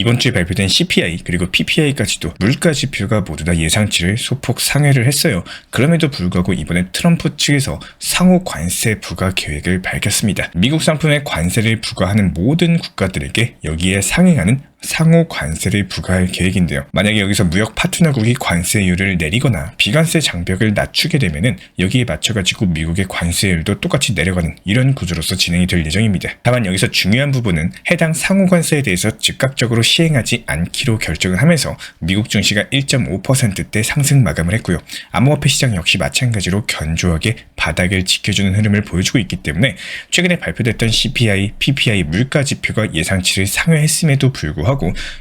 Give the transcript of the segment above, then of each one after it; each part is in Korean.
이번 주에 발표된 CPI 그리고 PPI까지도 물가 지표가 모두 다 예상치를 소폭 상회를 했어요. 그럼에도 불구하고 이번에 트럼프 측에서 상호 관세 부과 계획을 밝혔습니다. 미국 상품에 관세를 부과하는 모든 국가들에게 여기에 상응하는 상호 관세를 부과할 계획인데요. 만약에 여기서 무역 파트너국이 관세율을 내리거나 비관세 장벽을 낮추게 되면은 여기에 맞춰가지고 미국의 관세율도 똑같이 내려가는 이런 구조로서 진행이 될 예정입니다. 다만 여기서 중요한 부분은 해당 상호 관세에 대해서 즉각적으로 시행하지 않기로 결정을 하면서 미국 증시가 1.5%대 상승 마감을 했고요. 암호화폐 시장 역시 마찬가지로 견조하게 바닥을 지켜주는 흐름을 보여주고 있기 때문에 최근에 발표됐던 CPI, PPI 물가 지표가 예상치를 상회했음에도 불구하고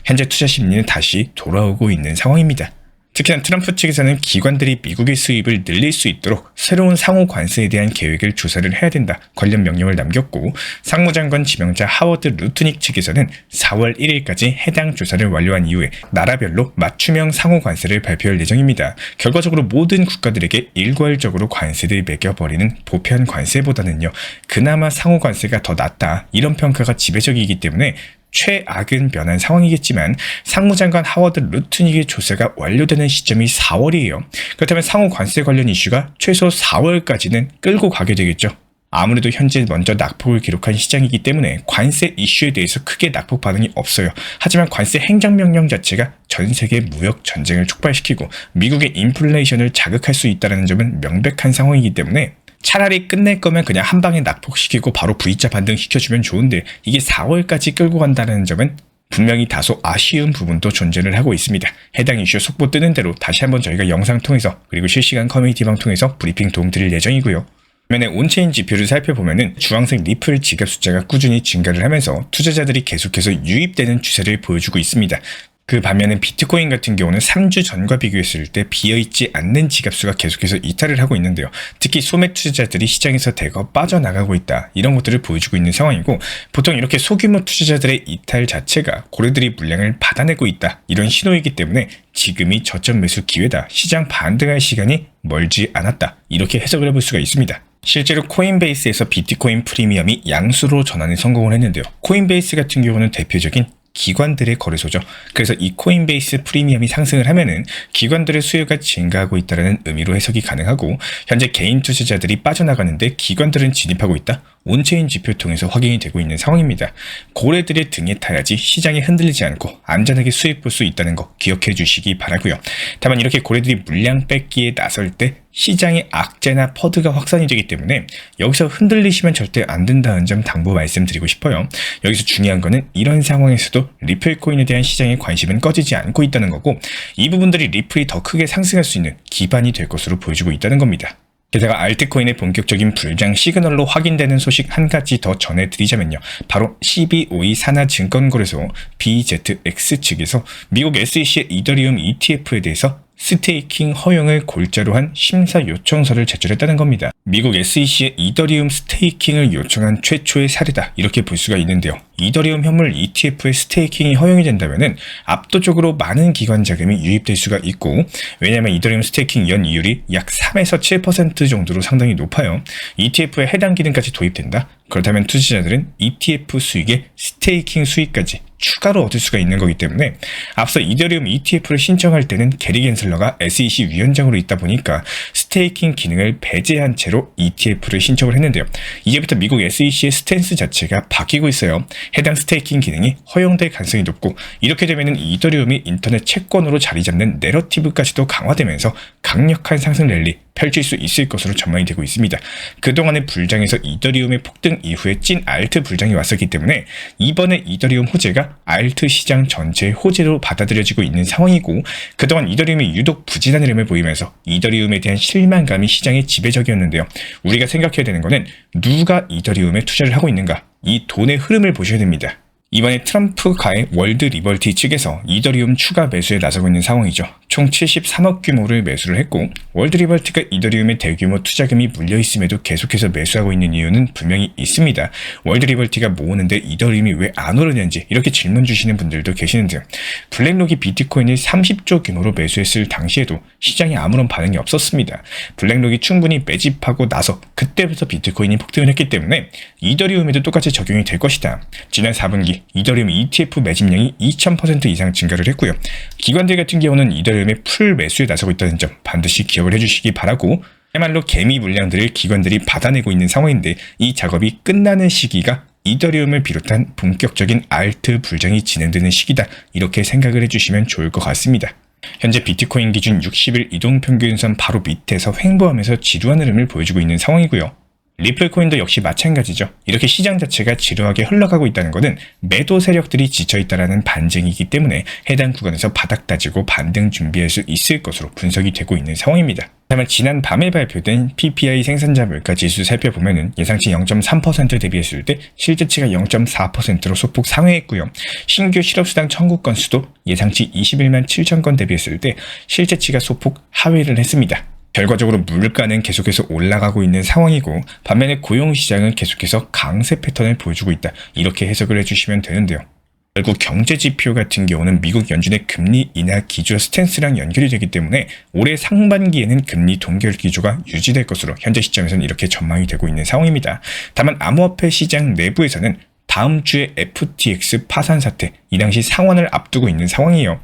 현재 투자 심리는 다시 돌아오고 있는 상황입니다. 특히나 트럼프 측에서는 기관들이 미국의 수입을 늘릴 수 있도록 새로운 상호 관세에 대한 계획을 조사를 해야 된다. 관련 명령을 남겼고 상무장관 지명자 하워드 루트닉 측에서는 4월 1일까지 해당 조사를 완료한 이후에 나라별로 맞춤형 상호 관세를 발표할 예정입니다. 결과적으로 모든 국가들에게 일괄적으로 관세를 매겨버리는 보편 관세보다는요. 그나마 상호 관세가 더 낫다. 이런 평가가 지배적이기 때문에 최악은 면한 상황이겠지만 상무장관 하워드 루트닉의 조사가 완료되는 시점이 4월이에요. 그렇다면 상호 관세 관련 이슈가 최소 4월까지는 끌고 가게 되겠죠. 아무래도 현재 먼저 낙폭을 기록한 시장이기 때문에 관세 이슈에 대해서 크게 낙폭 반응이 없어요. 하지만 관세 행정명령 자체가 전 세계 무역 전쟁을 촉발시키고 미국의 인플레이션을 자극할 수 있다는 점은 명백한 상황이기 때문에 차라리 끝낼 거면 그냥 한 방에 낙폭시키고 바로 V자 반등 시켜주면 좋은데 이게 4월까지 끌고 간다는 점은 분명히 다소 아쉬운 부분도 존재를 하고 있습니다. 해당 이슈 속보 뜨는 대로 다시 한번 저희가 영상 통해서 그리고 실시간 커뮤니티방 통해서 브리핑 도움 드릴 예정이고요. 반면에 온체인 지표를 살펴보면은 주황색 리플 지갑 숫자가 꾸준히 증가를 하면서 투자자들이 계속해서 유입되는 추세를 보여주고 있습니다. 그 반면에 비트코인 같은 경우는 3주 전과 비교했을 때 비어있지 않는 지갑수가 계속해서 이탈을 하고 있는데요. 특히 소매 투자자들이 시장에서 대거 빠져나가고 있다. 이런 것들을 보여주고 있는 상황이고 보통 이렇게 소규모 투자자들의 이탈 자체가 고래들이 물량을 받아내고 있다. 이런 신호이기 때문에 지금이 저점 매수 기회다. 시장 반등할 시간이 멀지 않았다. 이렇게 해석을 해볼 수가 있습니다. 실제로 코인베이스에서 비트코인 프리미엄이 양수로 전환에 성공을 했는데요. 코인베이스 같은 경우는 대표적인 기관들의 거래소죠. 그래서 이 코인베이스 프리미엄이 상승을 하면은 기관들의 수요가 증가하고 있다는 의미로 해석이 가능하고 현재 개인 투자자들이 빠져나가는데 기관들은 진입하고 있다. 온체인 지표 통해서 확인이 되고 있는 상황입니다. 고래들의 등에 타야지 시장이 흔들리지 않고 안전하게 수익 볼 수 있다는 거 기억해 주시기 바라고요. 다만 이렇게 고래들이 물량 뺏기에 나설 때 시장의 악재나 퍼드가 확산이 되기 때문에 여기서 흔들리시면 절대 안 된다는 점 당부 말씀드리고 싶어요. 여기서 중요한 거는 이런 상황에서도 리플 코인에 대한 시장의 관심은 꺼지지 않고 있다는 거고 이 부분들이 리플이 더 크게 상승할 수 있는 기반이 될 것으로 보여주고 있다는 겁니다. 게다가 알트코인의 본격적인 불장 시그널로 확인되는 소식 한 가지 더 전해드리자면요. 바로 CBOE 산하증권거래소 BZX 측에서 미국 SEC의 이더리움 ETF에 대해서 스테이킹 허용을 골자로 한 심사 요청서를 제출했다는 겁니다. 미국 SEC의 이더리움 스테이킹을 요청한 최초의 사례다. 이렇게 볼 수가 있는데요. 이더리움 현물 ETF의 스테이킹이 허용이 된다면 압도적으로 많은 기관 자금이 유입될 수가 있고 왜냐하면 이더리움 스테이킹 연이율이 약 3에서 7% 정도로 상당히 높아요. ETF에 해당 기능까지 도입된다. 그렇다면 투자자들은 ETF 수익에 스테이킹 수익까지 추가로 얻을 수가 있는 거기 때문에 앞서 이더리움 ETF를 신청할 때는 게리 겐슬러가 SEC 위원장으로 있다 보니까 스테이킹 기능을 배제한 채로 ETF를 신청을 했는데요. 이제부터 미국 SEC의 스탠스 자체가 바뀌고 있어요. 해당 스테이킹 기능이 허용될 가능성이 높고 이렇게 되면 이더리움이 인터넷 채권으로 자리 잡는 내러티브까지도 강화되면서 강력한 상승 랠리 펼칠 수 있을 것으로 전망이 되고 있습니다. 그동안의 불장에서 이더리움의 폭등 이후에 찐 알트 불장이 왔었기 때문에 이번에 이더리움 호재가 알트 시장 전체의 호재로 받아들여지고 있는 상황이고 그동안 이더리움이 유독 부진한 흐름을 보이면서 이더리움에 대한 실망감이 시장의 지배적이었는데요. 우리가 생각해야 되는 것은 누가 이더리움에 투자를 하고 있는가? 이 돈의 흐름을 보셔야 됩니다. 이번에 트럼프가의 월드 리버티 측에서 이더리움 추가 매수에 나서고 있는 상황이죠. 총 73억 규모를 매수를 했고 월드 리버티가 이더리움의 대규모 투자금이 물려있음에도 계속해서 매수하고 있는 이유는 분명히 있습니다. 월드 리버티가 모으는데 이더리움이 왜 안 오르는지 이렇게 질문 주시는 분들도 계시는데요. 블랙록이 비트코인을 30조 규모로 매수했을 당시에도 시장에 아무런 반응이 없었습니다. 블랙록이 충분히 매집하고 나서 그때부터 비트코인이 폭등을 했기 때문에 이더리움에도 똑같이 적용이 될 것이다. 지난 4분기 전까지 이더리움 ETF 매집량이 2000% 이상 증가를 했고요. 기관들 같은 경우는 이더리움의 풀 매수에 나서고 있다는 점 반드시 기억을 해주시기 바라고, 그야말로 개미 물량들을 기관들이 받아내고 있는 상황인데 이 작업이 끝나는 시기가 이더리움을 비롯한 본격적인 알트 불장이 진행되는 시기다, 이렇게 생각을 해주시면 좋을 것 같습니다. 현재 비트코인 기준 60일 이동평균선 바로 밑에서 횡보하면서 지루한 흐름을 보여주고 있는 상황이고요. 리플코인도 역시 마찬가지죠. 이렇게 시장 자체가 지루하게 흘러가고 있다는 것은 매도 세력들이 지쳐있다는 반증이기 때문에 해당 구간에서 바닥 다지고 반등 준비할 수 있을 것으로 분석이 되고 있는 상황입니다. 다만 지난 밤에 발표된 PPI 생산자 물가 지수 살펴보면 예상치 0.3% 대비했을 때 실제치가 0.4%로 소폭 상회했고요. 신규 실업수당 청구 건수도 예상치 21만 7천 건 대비했을 때 실제치가 소폭 하회를 했습니다. 결과적으로 물가는 계속해서 올라가고 있는 상황이고, 반면에 고용시장은 계속해서 강세 패턴을 보여주고 있다, 이렇게 해석을 해주시면 되는데요. 결국 경제지표 같은 경우는 미국 연준의 금리 인하 기조 스탠스랑 연결이 되기 때문에 올해 상반기에는 금리 동결 기조가 유지될 것으로 현재 시점에서는 이렇게 전망이 되고 있는 상황입니다. 다만 암호화폐 시장 내부에서는 다음 주에 FTX 파산 사태, 이 당시 상환을 앞두고 있는 상황이에요.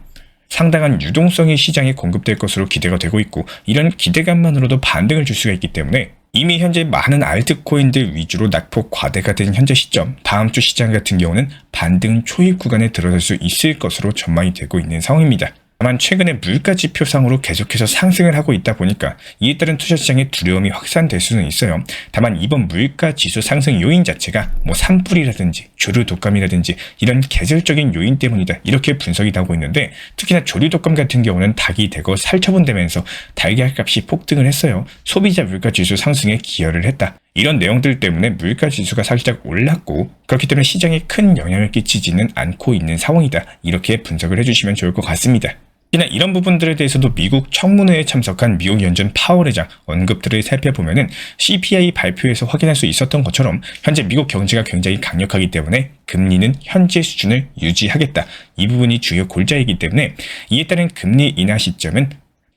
상당한 유동성이 시장에 공급될 것으로 기대가 되고 있고, 이런 기대감만으로도 반등을 줄 수가 있기 때문에 이미 현재 많은 알트코인들 위주로 낙폭 과대가 된 현재 시점, 다음 주 시장 같은 경우는 반등 초입 구간에 들어설 수 있을 것으로 전망이 되고 있는 상황입니다. 다만 최근에 물가 지표상으로 계속해서 상승을 하고 있다 보니까 이에 따른 투자 시장의 두려움이 확산될 수는 있어요. 다만 이번 물가 지수 상승 요인 자체가 산불이라든지 조류 독감이라든지 이런 계절적인 요인 때문이다, 이렇게 분석이 나오고 있는데, 특히나 조류 독감 같은 경우는 닭이 되고 살처분되면서 달걀값이 폭등을 했어요. 소비자 물가 지수 상승에 기여를 했다, 이런 내용들 때문에 물가 지수가 살짝 올랐고, 그렇기 때문에 시장에 큰 영향을 끼치지는 않고 있는 상황이다, 이렇게 분석을 해주시면 좋을 것 같습니다. 특히나 이런 부분들에 대해서도 미국 청문회에 참석한 미국 연준 파월 의장 언급들을 살펴보면은 CPI 발표에서 확인할 수 있었던 것처럼 현재 미국 경제가 굉장히 강력하기 때문에 금리는 현재 수준을 유지하겠다, 이 부분이 주요 골자이기 때문에 이에 따른 금리 인하 시점은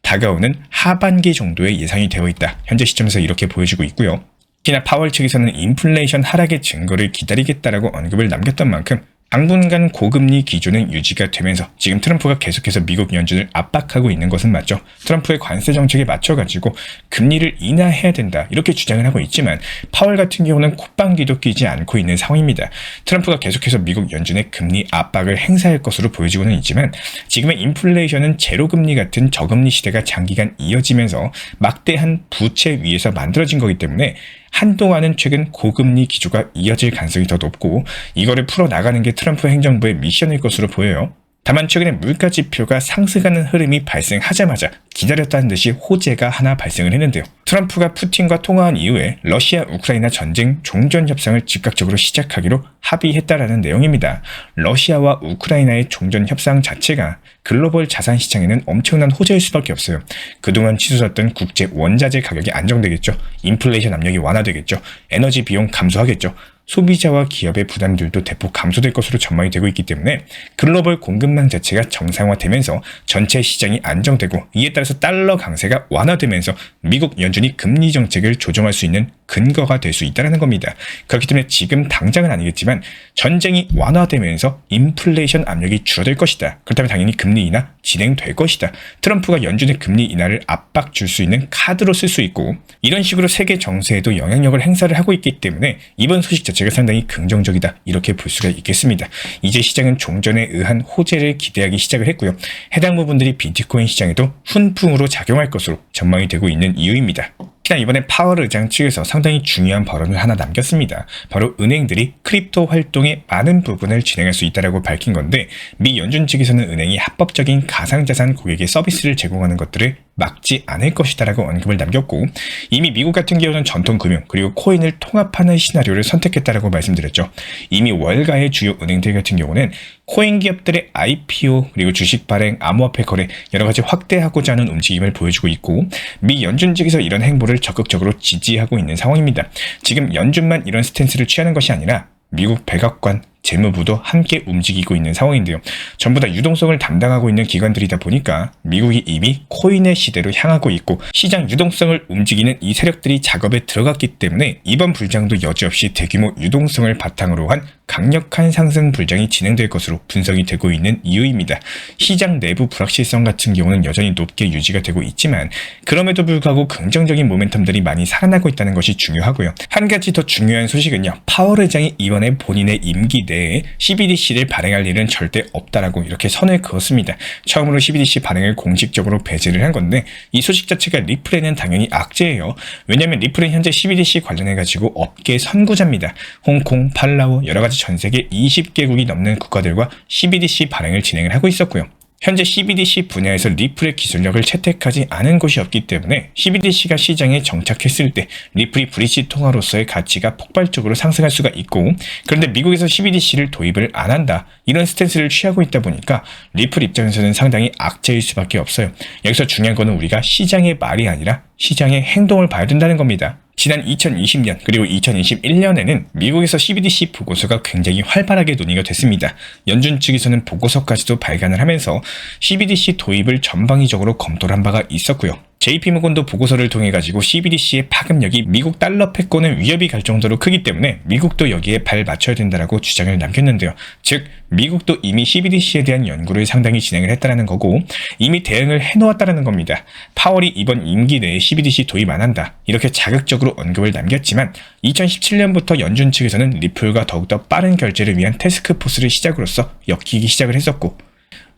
다가오는 하반기 정도에 예상이 되어 있다, 현재 시점에서 이렇게 보여지고 있고요. 특히나 파월 측에서는 인플레이션 하락의 증거를 기다리겠다라고 언급을 남겼던 만큼 당분간 고금리 기조는 유지가 되면서 지금 트럼프가 계속해서 미국 연준을 압박하고 있는 것은 맞죠. 트럼프의 관세 정책에 맞춰가지고 금리를 인하해야 된다, 이렇게 주장을 하고 있지만 파월 같은 경우는 콧방귀도 끼지 않고 있는 상황입니다. 트럼프가 계속해서 미국 연준의 금리 압박을 행사할 것으로 보여지고는 있지만 지금의 인플레이션은 제로금리 같은 저금리 시대가 장기간 이어지면서 막대한 부채 위에서 만들어진 거기 때문에 한동안은 최근 고금리 기조가 이어질 가능성이 더 높고, 이거를 풀어나가는 게 트럼프 행정부의 미션일 것으로 보여요. 다만 최근에 물가 지표가 상승하는 흐름이 발생하자마자 기다렸다는 듯이 호재가 하나 발생을 했는데요. 트럼프가 푸틴과 통화한 이후에 러시아 우크라이나 전쟁 종전 협상을 즉각적으로 시작하기로 합의했다라는 내용입니다. 러시아와 우크라이나의 종전 협상 자체가 글로벌 자산 시장에는 엄청난 호재일 수밖에 없어요. 그동안 치솟았던 국제 원자재 가격이 안정되겠죠. 인플레이션 압력이 완화되겠죠. 에너지 비용 감소하겠죠. 소비자와 기업의 부담들도 대폭 감소될 것으로 전망이 되고 있기 때문에 글로벌 공급망 자체가 정상화되면서 전체 시장이 안정되고, 이에 따라서 달러 강세가 완화되면서 미국 연준이 금리 정책을 조정할 수 있는 근거가 될 수 있다는 겁니다. 그렇기 때문에 지금 당장은 아니겠지만 전쟁이 완화되면서 인플레이션 압력이 줄어들 것이다. 그렇다면 당연히 금리 인하 진행될 것이다. 트럼프가 연준의 금리 인하를 압박 줄 수 있는 카드로 쓸 수 있고, 이런 식으로 세계 정세에도 영향력을 행사를 하고 있기 때문에 이번 소식 자체가 상당히 긍정적이다, 이렇게 볼 수가 있겠습니다. 이제 시장은 종전에 의한 호재를 기대하기 시작을 했고요. 해당 부분들이 비트코인 시장에도 훈풍으로 작용할 것으로 전망이 되고 있는 이유입니다. 특히나 이번에 파월 의장 측에서 상당히 중요한 발언을 하나 남겼습니다. 바로 은행들이 크립토 활동의 많은 부분을 진행할 수 있다고 밝힌 건데, 미 연준 측에서는 은행이 합법적인 가상자산 고객의 서비스를 제공하는 것들을 막지 않을 것이다라고 언급을 남겼고, 이미 미국 같은 경우는 전통금융 그리고 코인을 통합하는 시나리오를 선택했다라고 말씀드렸죠. 이미 월가의 주요 은행들 같은 경우는 코인 기업들의 IPO 그리고 주식 발행, 암호화폐 거래 여러 가지 확대하고자 하는 움직임을 보여주고 있고, 미 연준 측에서 이런 행보를 적극적으로 지지하고 있는 상황입니다. 지금 연준만 이런 스탠스를 취하는 것이 아니라 미국 백악관, 재무부도 함께 움직이고 있는 상황인데요. 전부 다 유동성을 담당하고 있는 기관들이다 보니까 미국이 이미 코인의 시대로 향하고 있고, 시장 유동성을 움직이는 이 세력들이 작업에 들어갔기 때문에 이번 불장도 여지없이 대규모 유동성을 바탕으로 한 강력한 상승 불장이 진행될 것으로 분석이 되고 있는 이유입니다. 시장 내부 불확실성 같은 경우는 여전히 높게 유지가 되고 있지만 그럼에도 불구하고 긍정적인 모멘텀들이 많이 살아나고 있다는 것이 중요하고요. 한 가지 더 중요한 소식은요. 파월 의장이 이번에 본인의 임기 내에 CBDC를 발행할 일은 절대 없다라고 이렇게 선을 그었습니다. 처음으로 CBDC 발행을 공식적으로 배제를 한 건데 이 소식 자체가 리플에는 당연히 악재예요. 왜냐하면 리플은 현재 CBDC 관련해가지고 업계 선구자입니다. 홍콩, 팔라우, 여러가지 전세계 20개국이 넘는 국가들과 CBDC 발행을 진행을 하고 있었고요. 현재 CBDC 분야에서 리플의 기술력을 채택하지 않은 곳이 없기 때문에 CBDC가 시장에 정착했을 때 리플이 브릿지 통화로서의 가치가 폭발적으로 상승할 수가 있고, 그런데 미국에서 CBDC를 도입을 안 한다 이런 스탠스를 취하고 있다 보니까 리플 입장에서는 상당히 악재일 수밖에 없어요. 여기서 중요한 거는 우리가 시장의 말이 아니라 시장의 행동을 봐야 된다는 겁니다. 지난 2020년 그리고 2021년에는 미국에서 CBDC 보고서가 굉장히 활발하게 논의가 됐습니다. 연준 측에서는 보고서까지도 발간을 하면서 CBDC 도입을 전방위적으로 검토를 한 바가 있었고요. JP모건도 보고서를 통해 가지고 CBDC의 파급력이 미국 달러 패권에 위협이 갈 정도로 크기 때문에 미국도 여기에 발 맞춰야 된다라고 주장을 남겼는데요. 즉 미국도 이미 CBDC에 대한 연구를 상당히 진행을 했다라는 거고 이미 대응을 해놓았다라는 겁니다. 파월이 이번 임기 내에 CBDC 도입 안 한다 이렇게 자극적으로 언급을 남겼지만 2017년부터 연준 측에서는 리플과 더욱더 빠른 결제를 위한 태스크포스를 시작으로서 엮이기 시작을 했었고,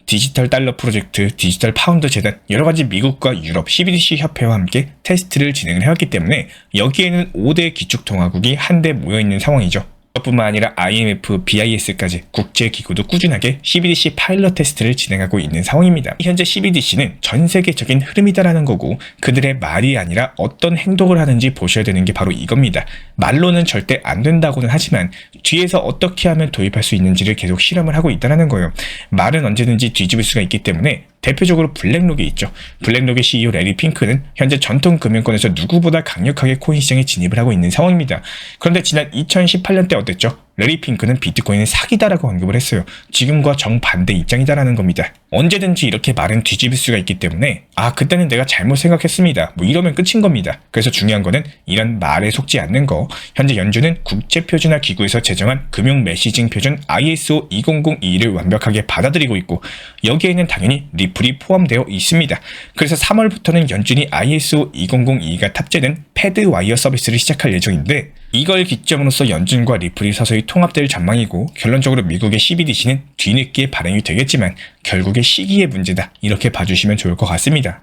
디지털 달러 프로젝트, 디지털 파운드 재단, 여러가지 미국과 유럽 CBDC 협회와 함께 테스트를 진행을 해왔기 때문에 여기에는 5대 기축통화국이 한데 모여있는 상황이죠. 뿐만 아니라 IMF, BIS까지 국제기구도 꾸준하게 CBDC 파일럿 테스트를 진행하고 있는 상황입니다. 현재 CBDC는 전 세계적인 흐름이다라는 거고 그들의 말이 아니라 어떤 행동을 하는지 보셔야 되는 게 바로 이겁니다. 말로는 절대 안 된다고는 하지만 뒤에서 어떻게 하면 도입할 수 있는지를 계속 실험을 하고 있다는 거예요. 말은 언제든지 뒤집을 수가 있기 때문에 대표적으로 블랙록이 있죠. 블랙록의 CEO 레리 핑크는 현재 전통 금융권에서 누구보다 강력하게 코인 시장에 진입을 하고 있는 상황입니다. 그런데 지난 2018년 때 어땠죠? 레리 핑크는 비트코인은 사기다라고 언급을 했어요. 지금과 정반대 입장이다라는 겁니다. 언제든지 이렇게 말은 뒤집을 수가 있기 때문에 그때는 내가 잘못 생각했습니다. 이러면 끝인 겁니다. 그래서 중요한 거는 이런 말에 속지 않는 거. 현재 연준은 국제표준화 기구에서 제정한 금융 메시징 표준 ISO 20022를 완벽하게 받아들이고 있고 여기에는 당연히 리플이 포함되어 있습니다. 그래서 3월부터는 연준이 ISO 2022가 탑재된 패드 와이어 서비스를 시작할 예정인데 이걸 기점으로써 연준과 리플이 서서히 통합될 전망이고 결론적으로 미국의 CBDC는 뒤늦게 발행이 되겠지만 결국에 시기의 문제다 이렇게 봐주시면 좋을 것 같습니다.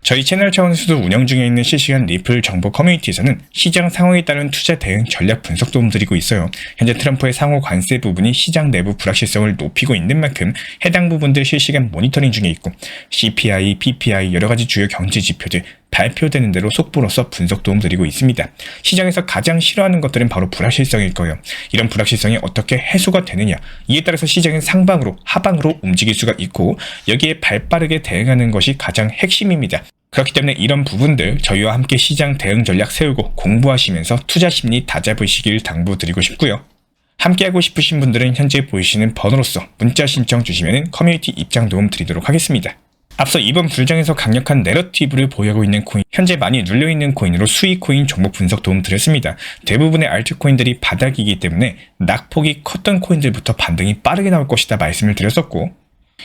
저희 채널 차원에서도 운영 중에 있는 실시간 리플 정보 커뮤니티에서는 시장 상황에 따른 투자 대응 전략 분석 도움 드리고 있어요. 현재 트럼프의 상호 관세 부분이 시장 내부 불확실성을 높이고 있는 만큼 해당 부분들 실시간 모니터링 중에 있고 CPI, PPI 여러가지 주요 경제 지표들 발표되는 대로 속보로서 분석 도움 드리고 있습니다. 시장에서 가장 싫어하는 것들은 바로 불확실성일 거예요. 이런 불확실성이 어떻게 해소가 되느냐 이에 따라서 시장은 상방으로 하방으로 움직일 수가 있고 여기에 발빠르게 대응하는 것이 가장 핵심입니다. 그렇기 때문에 이런 부분들 저희와 함께 시장 대응 전략 세우고 공부하시면서 투자 심리 다잡으시길 당부드리고 싶고요. 함께하고 싶으신 분들은 현재 보이시는 번호로서 문자 신청 주시면 커뮤니티 입장 도움 드리도록 하겠습니다. 앞서 이번 불장에서 강력한 내러티브를 보유하고 있는 코인, 현재 많이 눌려있는 코인으로 수익 코인 종목 분석 도움 드렸습니다. 대부분의 알트코인들이 바닥이기 때문에 낙폭이 컸던 코인들부터 반등이 빠르게 나올 것이다 말씀을 드렸었고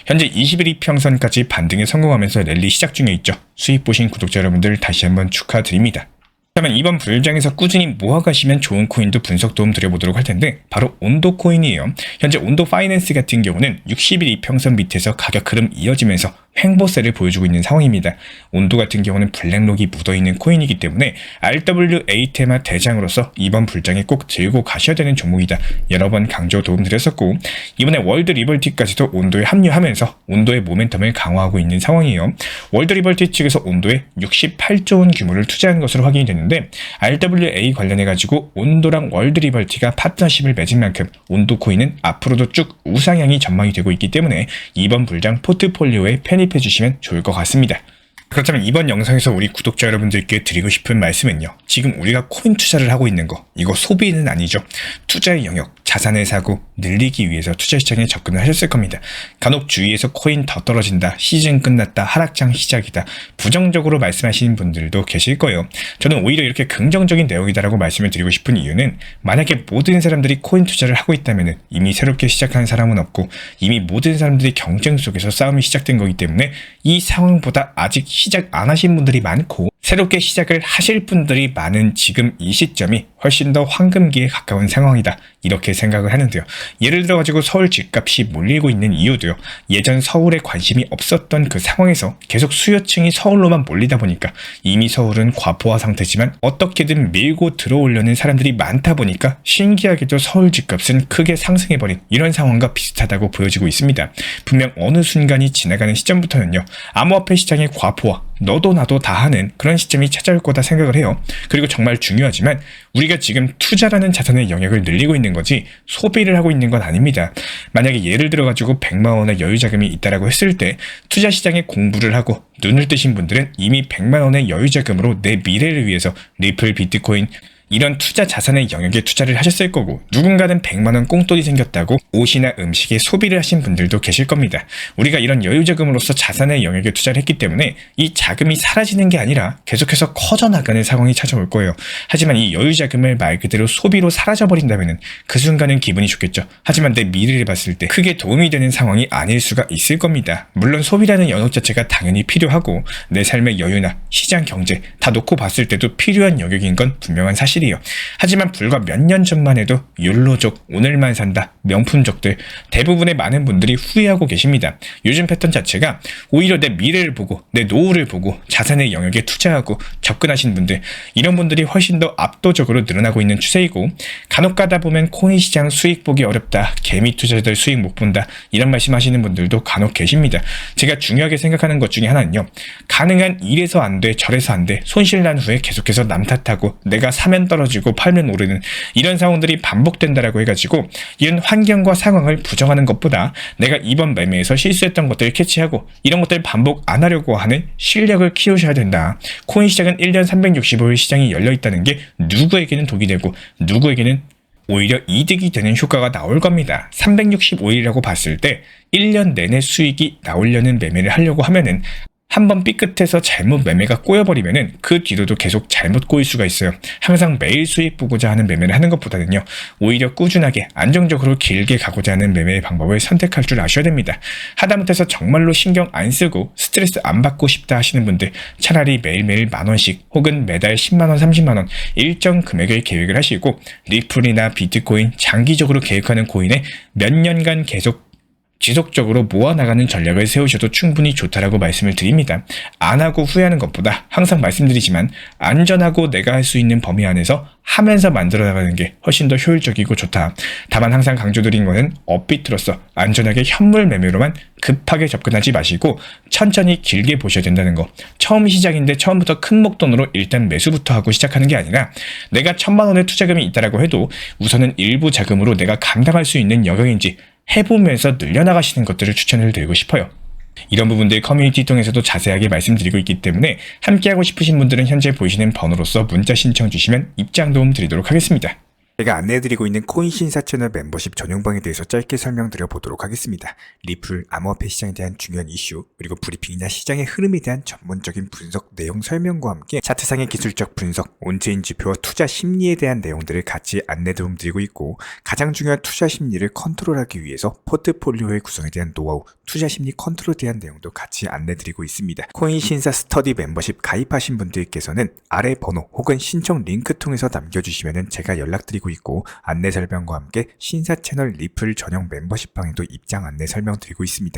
현재 21 이평선까지 반등에 성공하면서 랠리 시작 중에 있죠. 수익 보신 구독자 여러분들 다시 한번 축하드립니다. 그러면 이번 불장에서 꾸준히 모아가시면 좋은 코인도 분석 도움 드려보도록 할 텐데 바로 온도 코인이에요. 현재 온도 파이낸스 같은 경우는 60일 이평선 밑에서 가격 흐름 이어지면서 횡보세를 보여주고 있는 상황입니다. 온도 같은 경우는 블랙록이 묻어있는 코인이기 때문에 RWA 테마 대장으로서 이번 불장에 꼭 들고 가셔야 되는 종목이다. 여러 번 강조 도움 드렸었고 이번에 월드 리버티까지도 온도에 합류하면서 온도의 모멘텀을 강화하고 있는 상황이에요. 월드 리버티 측에서 온도에 68조 원 규모를 투자한 것으로 확인이 됐는데 RWA 관련해가지고 온도랑 월드 리버티가 파트너십을 맺은 만큼 온도 코인은 앞으로도 쭉 우상향이 전망이 되고 있기 때문에 이번 불장 포트폴리오에 편입해 주시면 좋을 것 같습니다. 그렇다면 이번 영상에서 우리 구독자 여러분들께 드리고 싶은 말씀은요. 지금 우리가 코인 투자를 하고 있는 거, 이거 소비는 아니죠. 투자의 영역, 자산을 사고 늘리기 위해서 투자 시장에 접근을 하셨을 겁니다. 간혹 주위에서 코인 더 떨어진다, 시즌 끝났다, 하락장 시작이다, 부정적으로 말씀하시는 분들도 계실 거예요. 저는 오히려 이렇게 긍정적인 내용이다라고 말씀을 드리고 싶은 이유는, 만약에 모든 사람들이 코인 투자를 하고 있다면 이미 새롭게 시작한 사람은 없고 이미 모든 사람들이 경쟁 속에서 싸움이 시작된 거기 때문에 이 상황보다 아직 시작 안 하신 분들이 많고 새롭게 시작을 하실 분들이 많은 지금 이 시점이 훨씬 더 황금기에 가까운 상황이다, 이렇게 생각을 하는데요. 예를 들어 가지고 서울 집값이 몰리고 있는 이유도요. 예전 서울에 관심이 없었던 그 상황에서 계속 수요층이 서울로만 몰리다 보니까 이미 서울은 과포화 상태지만 어떻게든 밀고 들어오려는 사람들이 많다 보니까 신기하게도 서울 집값은 크게 상승해버린 이런 상황과 비슷하다고 보여지고 있습니다. 분명 어느 순간이 지나가는 시점부터는요. 암호화폐 시장의 과포화, 너도 나도 다 하는 그런 시점이 찾아올 거다 생각을 해요. 그리고 정말 중요하지만 우리가 지금 투자라는 자산의 영역을 늘리고 있는 거지 소비를 하고 있는 건 아닙니다. 만약에 예를 들어 가지고 100만 원의 여유 자금이 있다라고 했을 때 투자 시장에 공부를 하고 눈을 뜨신 분들은 이미 100만 원의 여유 자금으로 내 미래를 위해서 리플, 비트코인 이런 투자 자산의 영역에 투자를 하셨을 거고, 누군가는 100만원 꽁돈이 생겼다고 옷이나 음식에 소비를 하신 분들도 계실 겁니다. 우리가 이런 여유자금으로서 자산의 영역에 투자를 했기 때문에 이 자금이 사라지는 게 아니라 계속해서 커져나가는 상황이 찾아올 거예요. 하지만 이 여유자금을 말 그대로 소비로 사라져버린다면 그 순간은 기분이 좋겠죠. 하지만 내 미래를 봤을 때 크게 도움이 되는 상황이 아닐 수가 있을 겁니다. 물론 소비라는 영역 자체가 당연히 필요하고 내 삶의 여유나 시장 경제 다 놓고 봤을 때도 필요한 영역인 건 분명한 사실이에요. 하지만 불과 몇 년 전만 해도 욜로족, 오늘만 산다, 명품족들 대부분의 많은 분들이 후회하고 계십니다. 요즘 패턴 자체가 오히려 내 미래를 보고 내 노후를 보고 자산의 영역에 투자하고 접근하신 분들, 이런 분들이 훨씬 더 압도적으로 늘어나고 있는 추세이고, 간혹 가다 보면 코인 시장 수익 보기 어렵다, 개미 투자자들 수익 못 본다, 이런 말씀하시는 분들도 간혹 계십니다. 제가 중요하게 생각하는 것 중에 하나는요, 가능한 이래서 안 돼, 저래서 안 돼, 손실 난 후에 계속해서 남 탓하고 내가 사면 떨어지고 팔면 오르는 이런 상황들이 반복된다라고 해가지고 이런 환경과 상황을 부정하는 것보다 내가 이번 매매에서 실수했던 것들을 캐치하고 이런 것들을 반복 안 하려고 하는 실력을 키우셔야 된다. 코인 시장은 1년 365일 시장이 열려있다는 게 누구에게는 독이 되고 누구에게는 오히려 이득이 되는 효과가 나올 겁니다. 365일이라고 봤을 때 1년 내내 수익이 나오려는 매매를 하려고 하면은 한번 삐끗해서 잘못 매매가 꼬여버리면은 그 뒤로도 계속 잘못 꼬일 수가 있어요. 항상 매일 수익 보고자 하는 매매를 하는 것보다는요, 오히려 꾸준하게 안정적으로 길게 가고자 하는 매매의 방법을 선택할 줄 아셔야 됩니다. 하다못해서 정말로 신경 안 쓰고 스트레스 안 받고 싶다 하시는 분들, 차라리 매일매일 만원씩 혹은 매달 10만원, 30만원 일정 금액을 계획을 하시고 리플이나 비트코인, 장기적으로 계획하는 코인에 몇 년간 계속 지속적으로 모아나가는 전략을 세우셔도 충분히 좋다라고 말씀을 드립니다. 안 하고 후회하는 것보다 항상 말씀드리지만 안전하고 내가 할 수 있는 범위 안에서 하면서 만들어 나가는 게 훨씬 더 효율적이고 좋다. 다만 항상 강조드린 거는 업비트로서 안전하게 현물 매매로만 급하게 접근하지 마시고 천천히 길게 보셔야 된다는 거. 처음 시작인데 처음부터 큰 목돈으로 일단 매수부터 하고 시작하는 게 아니라 내가 1,000만 원의 투자금이 있다라고 해도 우선은 일부 자금으로 내가 감당할 수 있는 영역인지 해보면서 늘려나가시는 것들을 추천을 드리고 싶어요. 이런 부분들 커뮤니티 통해서도 자세하게 말씀드리고 있기 때문에 함께하고 싶으신 분들은 현재 보이시는 번호로서 문자 신청 주시면 입장 도움 드리도록 하겠습니다. 제가 안내해드리고 있는 코인 신사 채널 멤버십 전용방에 대해서 짧게 설명드려 보도록 하겠습니다. 리플, 암호화폐 시장에 대한 중요한 이슈, 그리고 브리핑이나 시장의 흐름에 대한 전문적인 분석 내용 설명과 함께 차트상의 기술적 분석, 온체인 지표와 투자 심리에 대한 내용들을 같이 안내 도움 드리고 있고, 가장 중요한 투자 심리를 컨트롤하기 위해서 포트폴리오의 구성에 대한 노하우, 투자 심리 컨트롤에 대한 내용도 같이 안내 드리고 있습니다. 코인 신사 스터디 멤버십 가입하신 분들께서는 아래 번호 혹은 신청 링크 통해서 남겨주시면 제가 연락드리고 있고, 안내 설명과 함께 신사 채널 리플 전용 멤버십 방에도 입장 안내 설명드리고 있습니다.